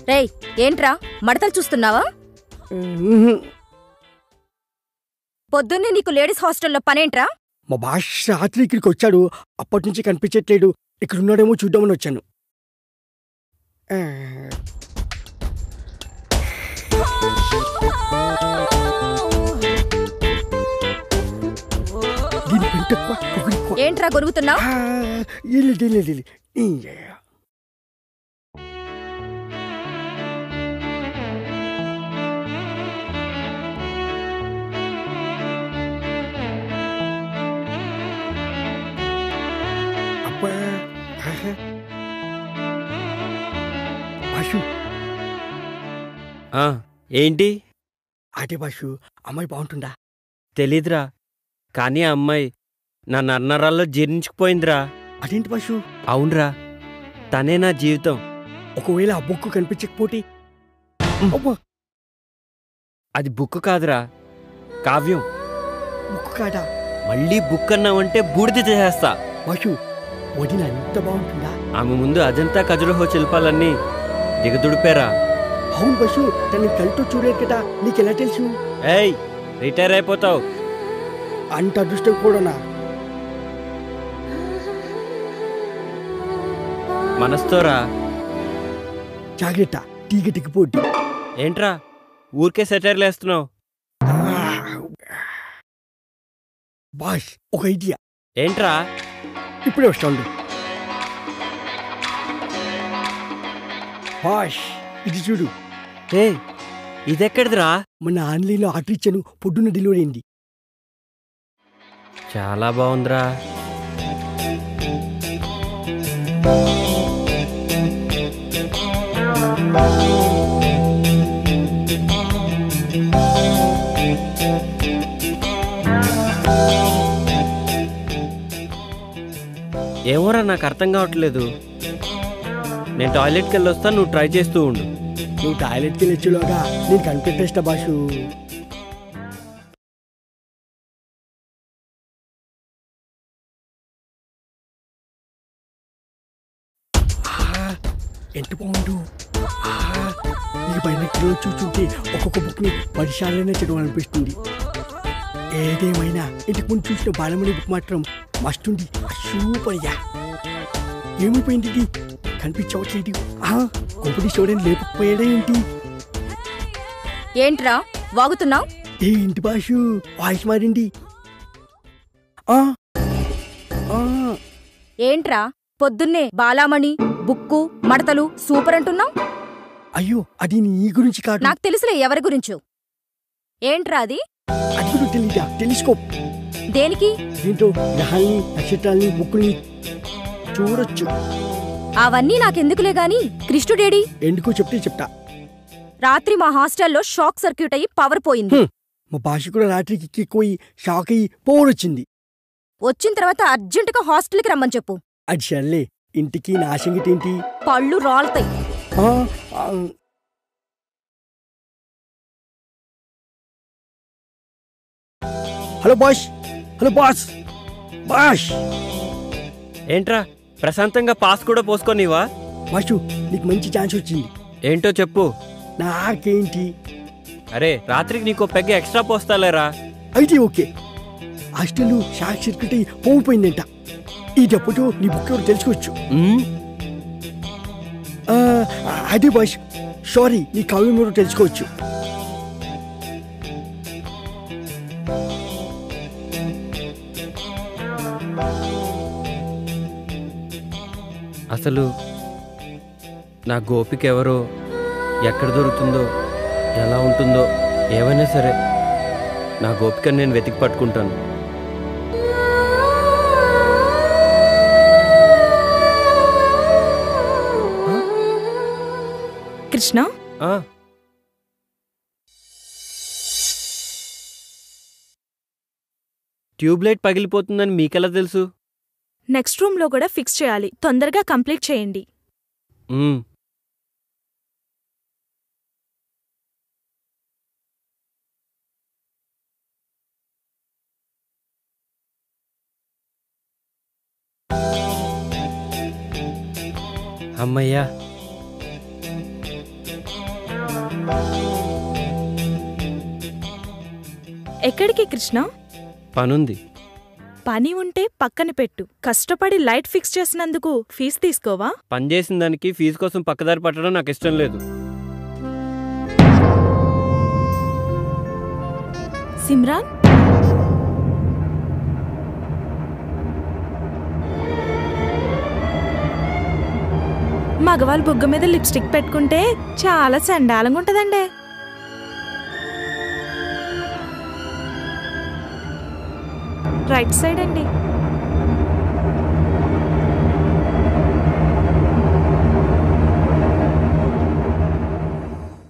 రేయ్, ఏంట్రా మడతలు చూస్తున్నావా? పొద్దున్నే నీకు లేడీస్ హాస్టల్లో పనేంట్రా? మా బాష్ రాత్రి ఇక్కడికి వచ్చాడు, అప్పటి నుంచి కనిపించట్లేడు. ఇక్కడ ఉన్నాడేమో చూద్దామని వచ్చాను. ఏంట్రా గొరుగుతున్నావు? బాషు ఏంటి? అదే బాషు, అమ్మాయి బాగుంటుందా? తెలీదురా, కానీ ఆ అమ్మాయి నా నన్నరాల్లో జీర్ణించుకుపోయిందిరా. అదేంటి బాషు? అవునరా, తనే నా జీవితం. ఒకవేళ ఆ బుక్ కనిపించకపోతే? అది బుక్ కాదురా, కావ్యం. బుక్ కాదా? మళ్ళీ బుక్ అన్నావంటే బూడిద చేసేస్తా. బాషు, వదిన అంత బాగుంటుందా? ఆమె ముందు అజంతా ఖజురహో శిల్పాలన్నీ దిగదుడిపారా. అవును బాషు, తన కళ్ళతో చూడలేదు కదా, నీకెలా తెలుసు? ఏయ్, రిటైర్ అయిపోతావు. అంత అదృష్టం కూడానా? మనస్తోరా. జాగ్రత్త, టీగటికి పోటీ. ఏంట్రా ఊరికే సెటైర్లు వేస్తున్నావు? బాష్, ఒక ఐడియా. ఏంట్రా? ఇప్పుడే వస్తాండు. బాష్, ఇది చూడు. ఏ, ఇదెక్కడిదిరా? మొన్న ఆన్లైన్లో ఆర్డర్ ఇచ్చాను, పొద్దున్న డెలివరీ అయింది. చాలా బాగుందిరా. ఏమోరా, నాకు అర్థం కావట్లేదు. నేను టాయిలెట్కి వెళ్ళి వస్తా, నువ్వు ట్రై చేస్తూ ఉండు. నువ్వు టాయిలెట్కి వెళ్ళి వచ్చేలోగా నేను కనిపెట్టేస్తా బాషు. ఎంత బాగుండు. ఈ పైన చూస్తుంటే ఒక్కొక్క బుక్ని 10 సార్లైనా చదవాలనిపిస్తుంది. ఏదేమైనా ఇంటికి ముందు చూసిన బాలమణి బుక్ మాత్రం మస్తుంది. సూపర్గా. ఏమైపోయింది ఇది? కనిపించవట్లేదు. కొంపటి చూడని లేకపోయాడే ఏంటి? ఏంట్రా వాగుతున్నావు? ఏంటి బాషు, వాయిస్ మారింది. ఏంట్రా పొద్దున్నే బాలామణి బుక్కు మడతలు సూపర్ అంటున్నావు? అయ్యో, అది నీ గురించి కాదు. నాకు తెలుసులే ఎవరి గురించో. ఏంట్రా అది? అది కూడా తెలీదా? టెలిస్కోప్. దేనికి? దీంతో గ్రహాల్ని, నక్షత్రాల్ని, బుక్కుల్ని చూడొచ్చు. అవన్నీ నాకెందుకులే గాని కృష్ణుడేడి? ఎందుకో చెప్తే చెప్తా. రాత్రి మా హాస్టల్లో షాక్ సర్క్యూట్ అయ్యి పవర్ పోయింది. మా భాష కూడా రాత్రికి ఎక్కిపోయి షాక్ అయ్యి పోవడొచ్చింది. వచ్చిన తర్వాత అర్జెంటుగా హాస్టల్కి రమ్మని చెప్పు. అది సర్లే, ఇంటికి నా సంగతి ఏంటి? పళ్ళు రాలుతాయి. హలో బాష్. Hello boss. బాష్, ఏంట్రా ప్రశాంతంగా పాస్ కూడా పోసుకోనివా? బాషు, నీకు మంచి ఛాన్స్ వచ్చింది. ఏంటో చెప్పు. నాకేంటి? అరే, రాత్రికి నీకో పెగ్గ ఎక్స్ట్రా పోస్తాలేరా. అయితే ఓకే. హాస్టల్ షాక్ సర్క్యూట్ అయ్యి పోయిపోయిందంట. ఈ డబ్బుతో నీ బుక్ ఎవరు తెలుసుకోవచ్చు. అదే బాష్, సారీ, నీ కావ్యం ఎవరు తెలుసుకోవచ్చు. అసలు నా గోపిక ఎవరో, ఎక్కడ దొరుకుతుందో, ఎలా ఉంటుందో, ఏమైనా సరే నా గోపికను నేను వెతికి పట్టుకుంటాను. కృష్ణ. ఆ, ట్యూబ్లైట్ పగిలిపోతుందని మీకెలా తెలుసు? నెక్స్ట్ రూమ్లో కూడా ఫిక్స్ చేయాలి. తొందరగా కంప్లీట్ చేయండి. మ్మ్. అమ్మయ్యా. ఎక్కడికి కృష్ణ? పనుంది. పని ఉంటే పక్కన పెట్టు. కష్టపడి లైట్ ఫిక్స్ చేసినందుకు ఫీజు తీసుకోవా? పని చేసిన దానికి ఫీజు కోసం పక్కదారి పట్టడం నాకు ఇష్టం లేదు. సిమ్రాన్, మగవాళ్ళు బుగ్గ మీద లిప్స్టిక్ పెట్టుకుంటే చాలా చండాలంగా ఉంటదండి. రైట్ సైడ్ అండి.